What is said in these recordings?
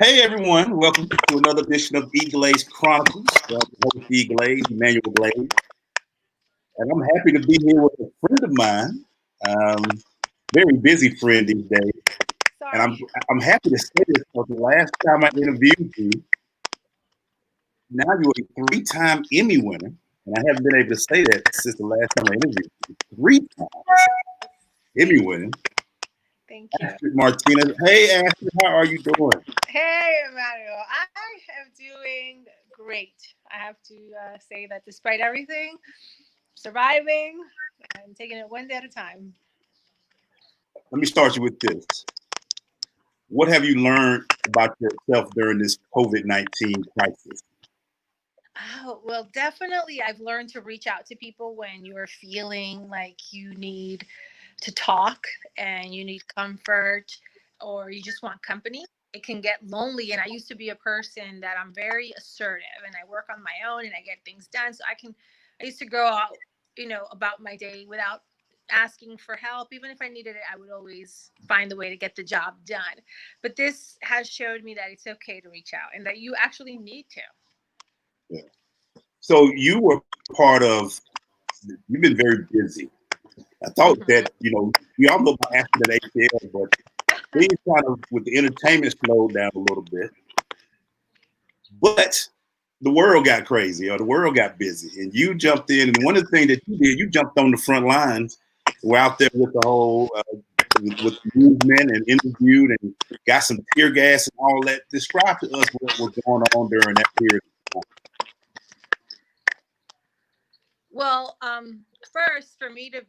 Hey everyone, welcome to another edition of EGlaze Chronicles. I'm the host EGlaze, Emmanuel Glaze, and I'm happy to be here with a friend of mine, very busy friend these days. And Sorry. I'm happy to say this because the last time I interviewed you, now you're a three-time Emmy winner, and I haven't been able to say that since the last time I interviewed you. Three times Emmy winning, Thank you. Astrid Martinez. Hey Astrid, how are you doing? Hey, Emmanuel. I am doing great. I have to say that despite everything, surviving and taking it one day at a time. Let me start you with this. What have you learned about yourself during this COVID-19 crisis? Oh, well, definitely. I've learned to reach out to people when you're feeling like you need to talk and you need comfort or you just want company. It can get lonely. And I used to be a person that I'm very assertive and I work on my own and I get things done. I used to go out, about my day without asking for help. Even if I needed it, I would always find a way to get the job done. But this has showed me that it's okay to reach out and that you actually need to. Yeah. So you were part of. You've been very busy. I thought Mhm. that we all know about Astrid at ATL, but things kind of with the entertainment slowed down a little bit. But the world got crazy, or the world got busy, and you jumped in. And one of the things that you did, you jumped on the front lines. We're out there with the whole with movement and interviewed and got some tear gas and all that. Describe to us what was going on during that period. Well, first, for me to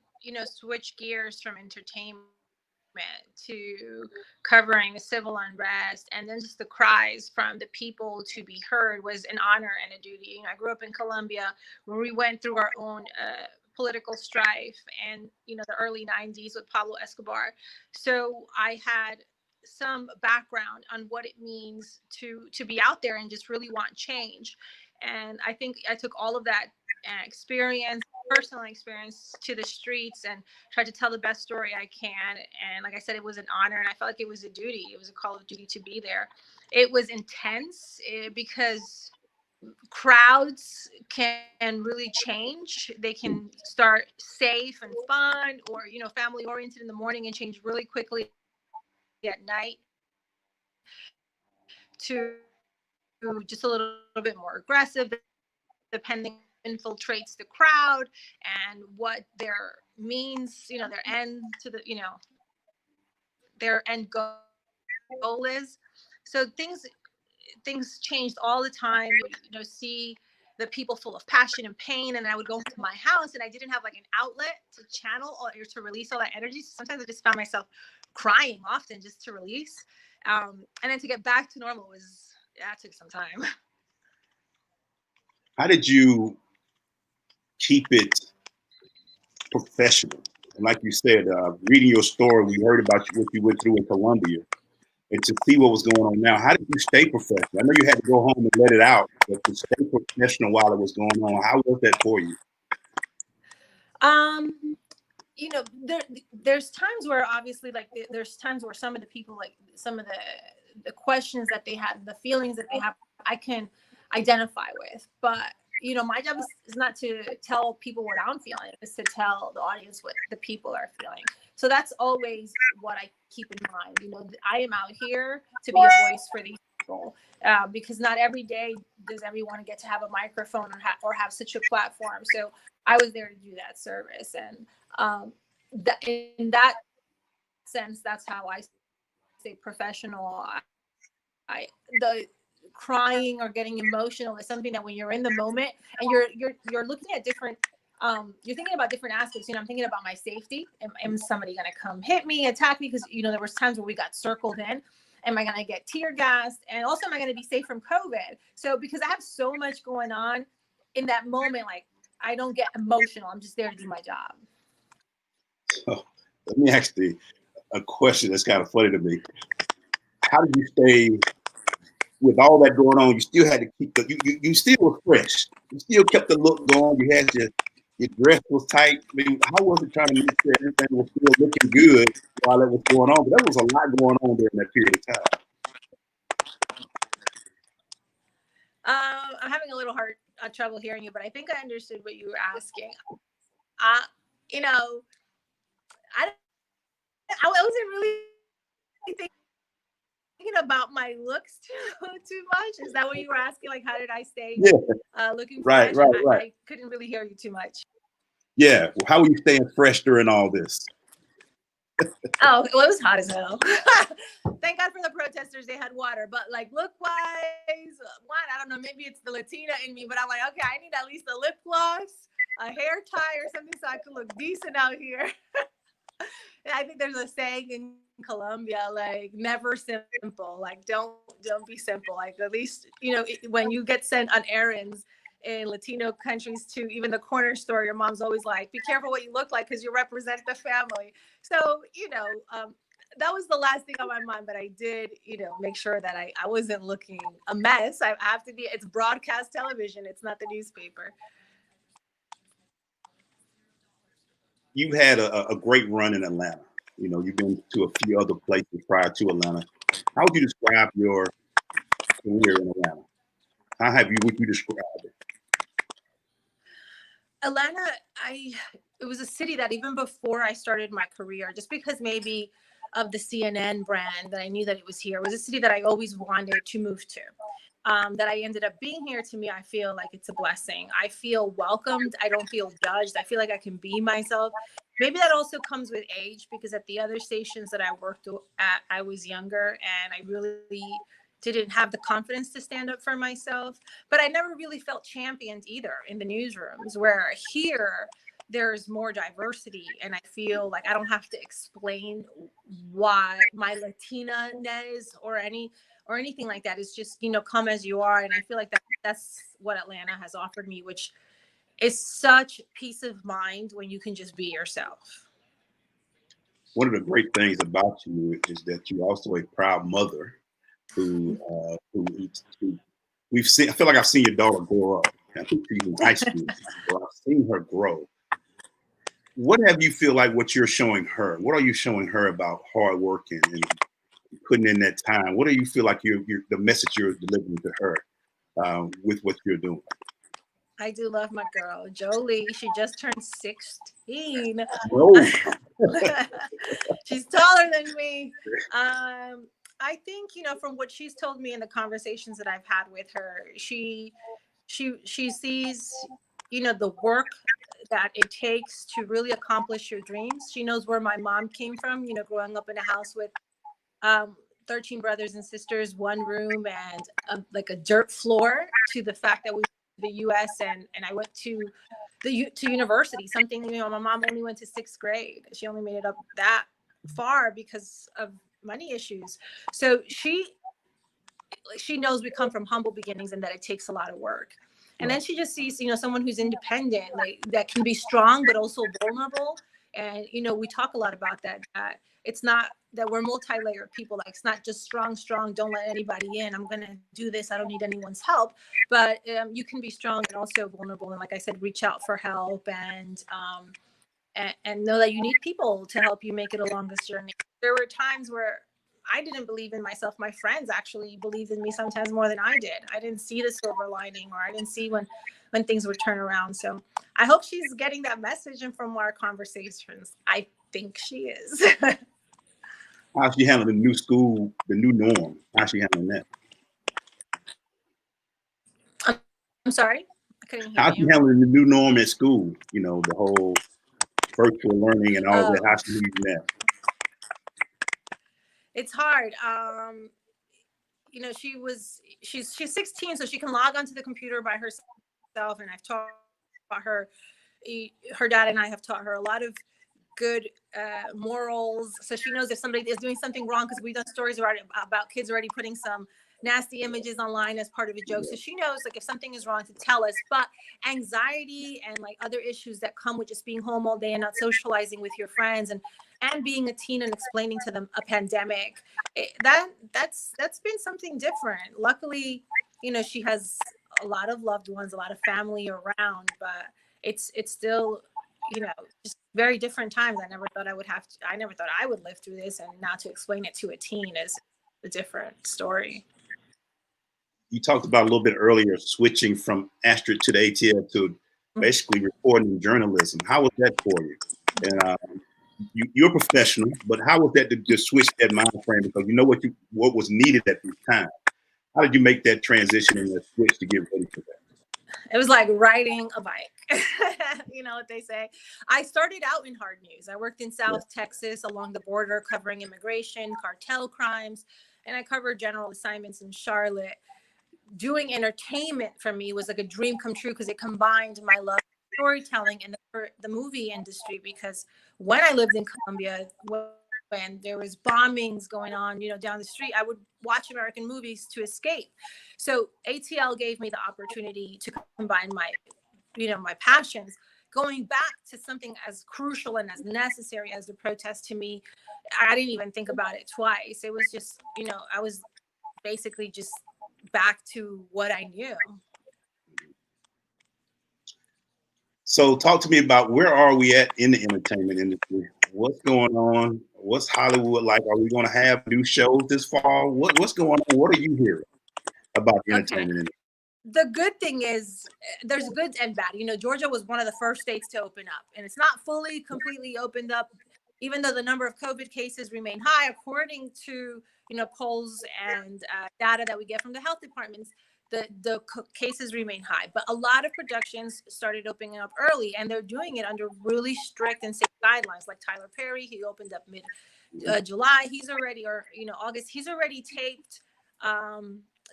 switch gears from entertainment to covering the civil unrest and then just the cries from the people to be heard was an honor and a duty. I grew up in Colombia where we went through our own political strife and the early 90s with Pablo Escobar. So I had some background on what it means to be out there and just really want change. And I think I took all of that experience, personal experience, to the streets and tried to tell the best story I can. And like I said, it was an honor and I felt like it was a duty. It was a call of duty to be there. It was intense because crowds can really change. They can start safe and fun or, family oriented in the morning and change really quickly at night to just a little bit more aggressive, depending infiltrates the crowd and what their means, their end goal is. So things changed all the time. You would see the people full of passion and pain, and I would go into my house and I didn't have like an outlet to channel or to release all that energy. So sometimes I just found myself crying often just to release. And then to get back to normal was that took some time. How did you keep it professional? And like you said, reading your story, we heard about what you went through in Colombia, and to see what was going on now. How did you stay professional? I know you had to go home and let it out, but to stay professional while it was going on, how was that for you? Um, there's times where obviously like there's times where some of the people like some of the questions that they have, the feelings that they have, I can identify with. But my job is not to tell people what I'm feeling, it's to tell the audience what the people are feeling. So that's always what I keep in mind. I am out here to be a voice for these people, because not every day does everyone get to have a microphone or have such a platform. So I was there to do that service. And in that sense, that's how I stay professional. The crying or getting emotional is something that when you're in the moment and you're looking at different you're thinking about different aspects. I'm thinking about my safety. Am somebody going to come hit me, attack me? Because there was times where we got circled in. Am I going to get tear gassed? And also, am I going to be safe from COVID? So because I have so much going on in that moment, like I don't get emotional. I'm just there to do my job. So, let me ask you a question that's kind of funny to me. How did you stay with all that going on? You still had to keep you still were fresh. You still kept the look going. You had your dress was tight. I mean, how was it trying to make sure everything was still looking good while that was going on? But there was a lot going on during that period of time. had trouble hearing you, but I think I understood what you were asking. Uh, you know, I wasn't really thinking about my looks too much. Is that what you were asking? Like, how did I stay Yeah, looking right, fresh? right, right. I couldn't really hear you too much. Yeah, how are you staying fresh during all this? Oh, well, it was hot as hell. Thank God for the protesters. They had water. But like look wise, one, I don't know, maybe it's the Latina in me, but I'm like, okay, I need at least a lip gloss, a hair tie or something so I can look decent out here. And I think there's a saying in Colombia, like never simple. Like don't be simple. Like at least, when you get sent on errands in Latino countries to even the corner store, your mom's always like, be careful what you look like because you represent the family. So, that was the last thing on my mind, but I did, make sure that I wasn't looking a mess. I have to be, it's broadcast television. It's not the newspaper. You had a great run in Atlanta. You've been to a few other places prior to Atlanta. How would you describe your career in Atlanta? Would you describe it? Atlanta, it was a city that even before I started my career, just because maybe of the CNN brand that I knew that it was here, it was a city that I always wanted to move to. That I ended up being here, to me, I feel like it's a blessing. I feel welcomed. I don't feel judged. I feel like I can be myself. Maybe that also comes with age, because at the other stations that I worked at, I was younger and I really didn't have the confidence to stand up for myself. But I never really felt championed either in the newsrooms, where here there's more diversity and I feel like I don't have to explain why my Latina-ness or anything like that. It's just, come as you are. And I feel like that's what Atlanta has offered me, which is such peace of mind when you can just be yourself. One of the great things about you is that you're also a proud mother who we've seen. I feel like I've seen your daughter grow up. I think she's in high school. I've seen her grow. What have you feel like what you're showing her? What are you showing her about hard work and putting in that time? What do you feel like you're the message you're delivering to her with what you're doing? I do love my girl, Jolie. She just turned 16. No. She's taller than me. I think, from what she's told me in the conversations that I've had with her, she sees, the work that it takes to really accomplish your dreams. She knows where my mom came from, growing up in a house with 13 brothers and sisters, one room, and like a dirt floor, to the fact that we the US and I went to university, something, my mom only went to 6th grade. She only made it up that far because of money issues. So she knows we come from humble beginnings and that it takes a lot of work. And then she just sees, someone who's independent, like that can be strong, but also vulnerable. And, we talk a lot about that it's not that we're multi-layered people. Like, it's not just strong, don't let anybody in. I'm going to do this. I don't need anyone's help. But you can be strong and also vulnerable. And like I said, reach out for help and know that you need people to help you make it along this journey. There were times where I didn't believe in myself. My friends actually believed in me sometimes more than I did. I didn't see the silver lining, or I didn't see when things would turn around. So I hope she's getting that message. And from our conversations, I think she is. How's she handling the new school, the new norm? How's she handling that? I'm sorry? I couldn't hear How's she you. handling the new norm at school? The whole virtual learning and all that. How's she using that? It's hard. She's 16, so she can log onto the computer by herself. And I've taught her, her dad and I have taught her a lot of good morals. So she knows if somebody is doing something wrong, because we've done stories about kids already putting some nasty images online as part of a joke. So she knows, like, if something is wrong, to tell us. But anxiety and like other issues that come with just being home all day and not socializing with your friends and being a teen and explaining to them a pandemic, that's been something different. Luckily, she has a lot of loved ones, a lot of family around, but it's still, just very different times. I never thought I would live through this, and now to explain it to a teen is a different story. you talked about a little bit earlier, switching from Astrid to the ATL to basically reporting journalism. How was that for you? And you're a professional, but how was that to switch that mind frame? Because you know what was needed at the time. How did you make that transition and that switch to get ready for that? It was like riding a bike. You know what they say? I started out in hard news. I worked in South Texas along the border covering immigration, cartel crimes, and I covered general assignments in Charlotte. Doing entertainment for me was like a dream come true because it combined my love for storytelling and the movie industry. Because when I lived in Colombia, when there was bombings going on, you know, down the street, I would watch American movies to escape. So ATL gave me the opportunity to combine my, you know, my passions. Going back to something as crucial and as necessary as the protest, to me, I didn't even think about it twice. It was just, you know, I was basically just back to what I knew. So talk to me about where are we at in the entertainment industry? What's going on? What's Hollywood like? Are we going to have new shows this fall? What's going on? What are you hearing about the entertainment industry? The good thing is there's good and bad. You know, Georgia was one of the first states to open up, and it's not fully, completely opened up, even though the number of COVID cases remain high, according to, you know, polls and data that we get from the health departments. The cases remain high, but a lot of productions started opening up early, and they're doing it under really strict and safe guidelines. Like Tyler Perry, he opened up mid July. He's already, or you know, August. He's already taped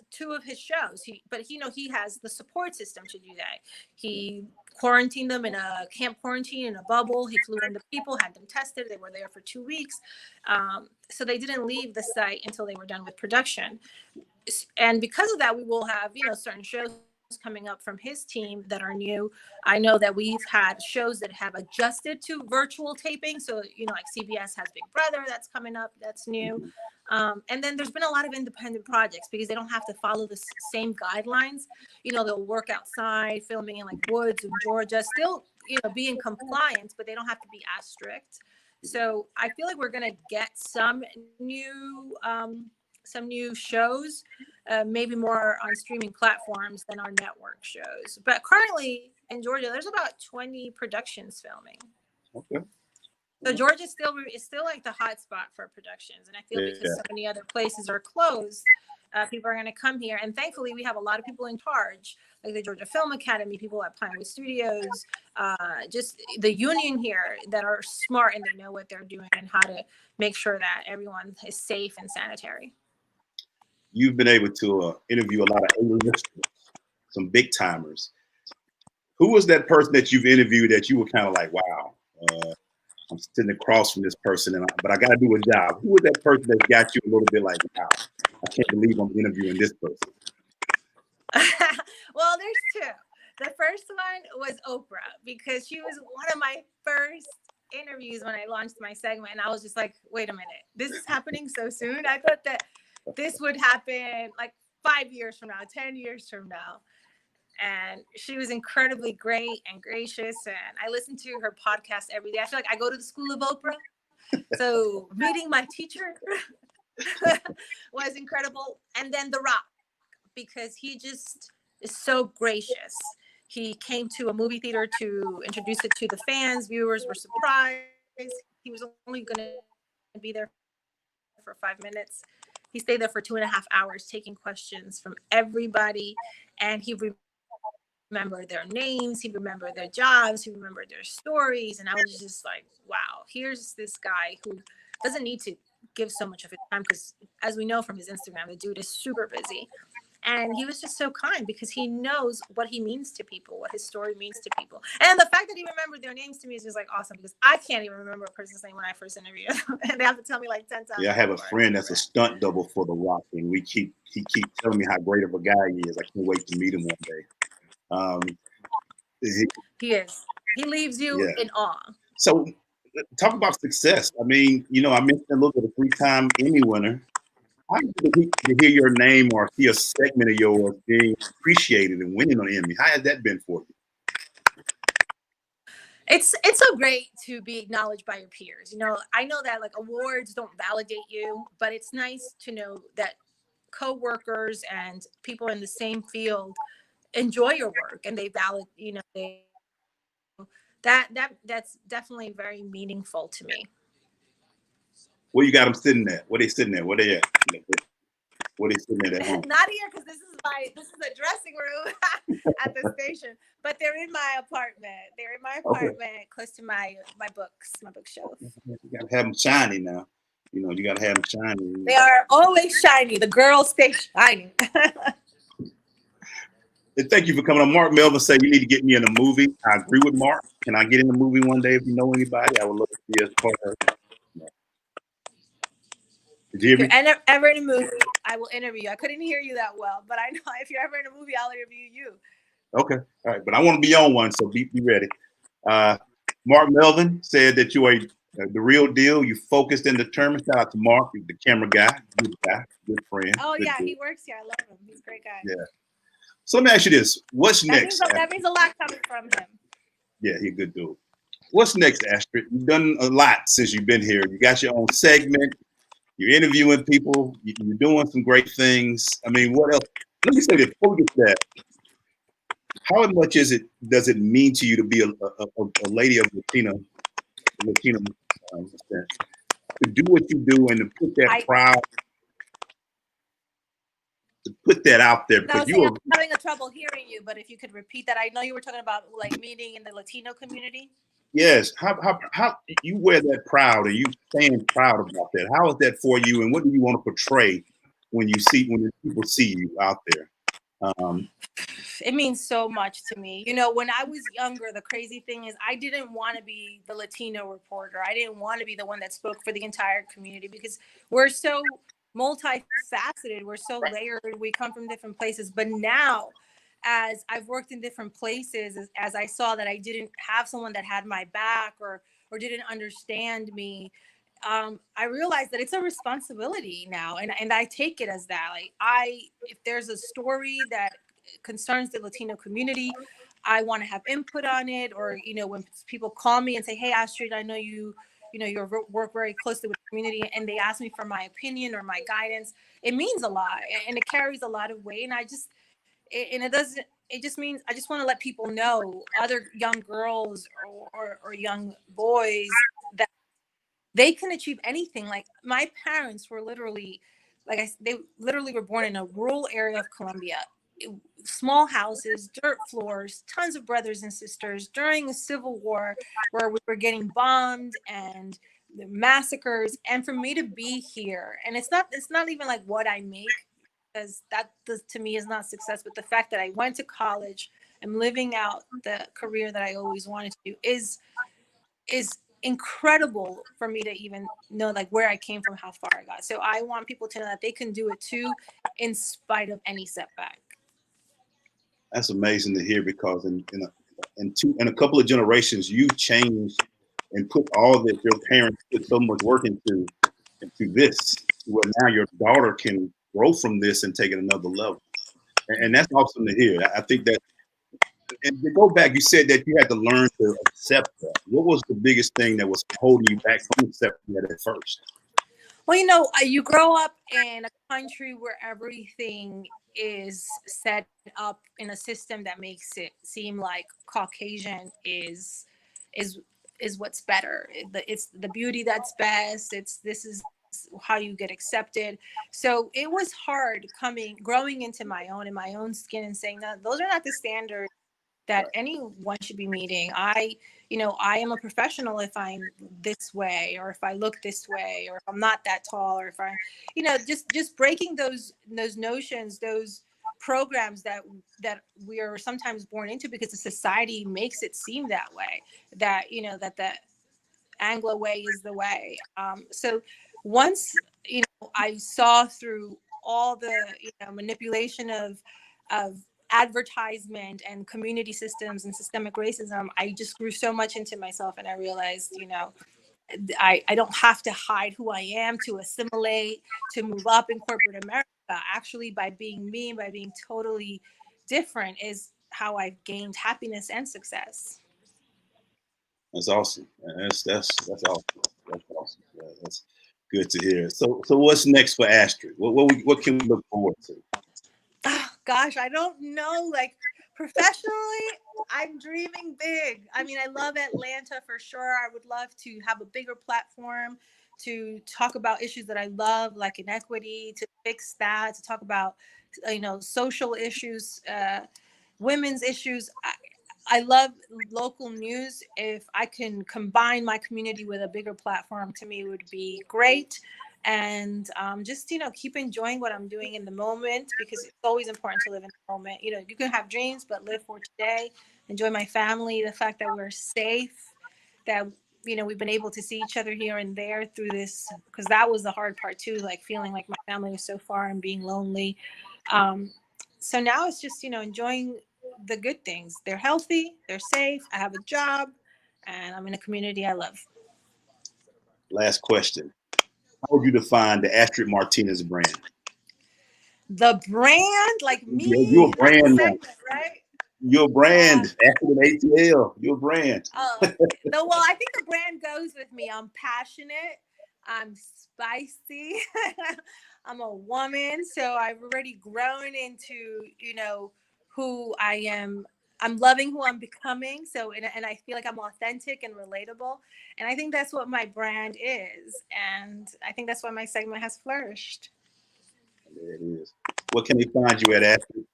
2 of his shows. But you know, he has the support system to do that. He quarantined them in a camp quarantine in a bubble. He flew in the people, had them tested. They were there for 2 weeks, so they didn't leave the site until they were done with production. And because of that, we will have, you know, certain shows coming up from his team that are new. I know that we've had shows that have adjusted to virtual taping. So, you know, like CBS has Big Brother that's coming up, that's new. And then there's been a lot of independent projects because they don't have to follow the same guidelines. You know, they'll work outside, filming in like woods in Georgia, still, you know, be in compliance, but they don't have to be as strict. So I feel like we're going to get some new shows, maybe more on streaming platforms than our network shows. But currently in Georgia, there's about 20 productions filming. Okay. So Georgia is still like the hot spot for productions. And I feel because so many other places are closed, people are going to come here. And thankfully, we have a lot of people in charge, like the Georgia Film Academy, people at Pinewood Studios, just the union here that are smart and they know what they're doing and how to make sure that everyone is safe and sanitary. You've been able to interview a lot of A-listers, some big timers. Who was that person that you've interviewed that you were kind of like, wow, I'm sitting across from this person, but I got to do a job. Who was that person that got you a little bit like, wow, I can't believe I'm interviewing this person? Well, there's 2. The first one was Oprah, because she was one of my first interviews when I launched my segment. And I was just like, wait a minute, this is happening so soon. I thought that this would happen like 5 years from now, 10 years from now. And she was incredibly great and gracious. And I listen to her podcast every day. I feel like I go to the school of Oprah. So meeting my teacher was incredible. And then The Rock, because he just is so gracious. He came to a movie theater to introduce it to the fans. Viewers were surprised. He was only going to be there for 5 minutes. He stayed there for 2.5 hours taking questions from everybody. And he remembered their names. He remembered their jobs. He remembered their stories. And I was just like, wow, here's this guy who doesn't need to give so much of his time, because as we know from his Instagram, the dude is super busy. And he was just so kind because he knows what he means to people, what his story means to people. And the fact that he remembered their names to me is just like awesome, because I can't even remember a person's name when I first interviewed them. And they have to tell me like 10 times. Yeah, I have a friend that's a stunt double for The Rock, and he keeps telling me how great of a guy he is. I can't wait to meet him one day. He is. He leaves you in awe. So talk about success. I mean, you know, I mentioned a little bit of 3-time Emmy winner. How did you hear your name or see a segment of yours being appreciated and winning an Emmy? How has that been for you? It's so great to be acknowledged by your peers. You know, I know that like awards don't validate you, but it's nice to know that co-workers and people in the same field enjoy your work and they valid, that's definitely very meaningful to me. Where you got them sitting at? Where they sitting at? Where they at? Where they sitting at home? Not here, because this is a dressing room at the station, but they're in my apartment. They're in my apartment, okay, close to my bookshelf. You gotta have them shiny now. You gotta have them shiny. They are always shiny. The girls stay shining. And thank you for coming on. Mark Melvin said you need to get me in a movie. I agree with Mark. Can I get in the movie one day if you know anybody? I would love to be as part of it. Did you hear me? If you're ever in a movie, I will interview you. I couldn't hear you that well, but I know if you're ever in a movie, I'll interview you. Okay. All right. But I want to be on one, so be ready. Mark Melvin said that you are the real deal. You focused and determined. Shout out to Mark, the camera guy, good friend. Oh, good yeah, dude. he works here. I love him. He's a great guy. Yeah. So let me ask you this. What's next? That means a lot coming from him. Yeah, he's a good dude. What's next, Astrid? You've done a lot since you've been here. You got your own segment. You're interviewing people. You're doing some great things. I mean, what else? Let me say this before we get to that. How much does it mean to you to be a lady of Latino to do what you do and to put that proud, to put that out there? Because I'm having a trouble hearing you, but if you could repeat that. I know you were talking about like meeting in the Latino community. Yes. How you wear that proud and you stand proud about that? How is that for you, and what do you want to portray when people see you out there? It means so much to me. When I was younger, the crazy thing is I didn't want to be the Latino reporter. I didn't want to be the one that spoke for the entire community, because we're so multifaceted. We're so layered. We come from different places. But now, as I've worked in different places, as I saw that I didn't have someone that had my back or didn't understand me, I realized that it's a responsibility now, and I take it as that. Like, if there's a story that concerns the Latino community, I want to have input on it. Or when people call me and say, "Hey, Astrid, I know you work very closely with the community," and they ask me for my opinion or my guidance, it means a lot, and it carries a lot of weight. And it just means I just want to let people know, other young girls or young boys, that they can achieve anything. Like, my parents were literally, they literally were born in a rural area of Colombia. Small houses, dirt floors, tons of brothers and sisters during a civil war where we were getting bombed and the massacres. And for me to be here, and it's not even like what I make, because that to me is not success, but the fact that I went to college, I'm living out the career that I always wanted to do, is incredible for me to even know like where I came from, how far I got. So I want people to know that they can do it too, in spite of any setback. That's amazing to hear, because in a couple of generations, you've changed and put all that your parents put so much work into this, where now your daughter can grow from this and take it another level. And that's awesome to hear. I think that, and to go back, you said that you had to learn to accept that. What was the biggest thing that was holding you back from accepting that at first? Well, you grow up in a country where everything is set up in a system that makes it seem like Caucasian is what's better. It's the beauty that's best. This is how you get accepted. So it was hard growing into my own skin and saying that those are not the standards that anyone should be meeting. I am a professional if I'm this way, or if I look this way, or if I'm not that tall, or if I, just breaking those notions, those programs that we are sometimes born into, because the society makes it seem that way, that that the Anglo way is the way. So once I saw through all the manipulation of advertisement and community systems and systemic racism, I just grew so much into myself, and I realized, I don't have to hide who I am to assimilate, to move up in corporate America. Actually, by being me, by being totally different, is how I've gained happiness and success. That's awesome. That's awesome. That's awesome. Good to hear. So what's next for Astrid? What can we look forward to? Oh, gosh, I don't know. Like professionally, I'm dreaming big. I mean, I love Atlanta for sure. I would love to have a bigger platform to talk about issues that I love, like inequity, to fix that, to talk about, social issues, women's issues. I love local news. If I can combine my community with a bigger platform, to me, it would be great. And just, keep enjoying what I'm doing in the moment, because it's always important to live in the moment. You can have dreams, but live for today. Enjoy my family, the fact that we're safe, that, we've been able to see each other here and there through this, because that was the hard part too, like feeling like my family was so far and being lonely. So now it's just, enjoying the good things. They're healthy, they're safe, I have a job, and I'm in a community I love. Last question. How would you define the Astrid Martinez brand? The brand, like You're me, a brand now. segment, right? You're a brand. Astrid ATL. You're a brand. Oh, well, I think the brand goes with me. I'm passionate. I'm spicy. I'm a woman. So I've already grown into, who I am. I'm loving who I'm becoming. So, and I feel like I'm authentic and relatable. And I think that's what my brand is. And I think that's why my segment has flourished. There it is. What can they find you at, Astrid?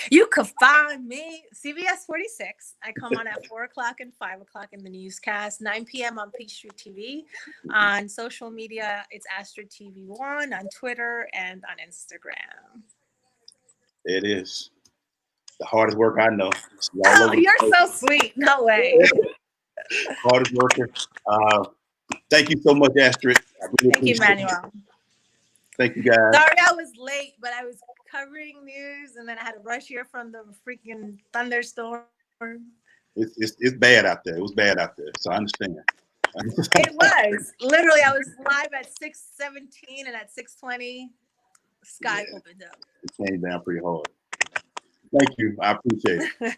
You could find me CBS 46. I come on at 4 o'clock and 5 o'clock in the newscast, 9 p.m. on Peachtree TV. On social media, it's Astrid TV1 on Twitter and on Instagram. There it is. The hardest work I know. Oh, you're so sweet. No way. Hardest worker. Thank you so much, Astrid. Thank you, Manuel. Thank you, guys. Sorry I was late, but I was covering news and then I had to rush here from the freaking thunderstorm. It's bad out there. It was bad out there, so I understand. It was. Literally, I was live at 6:17 and at 6:20, sky opened up. It came down pretty hard. Thank you. I appreciate it.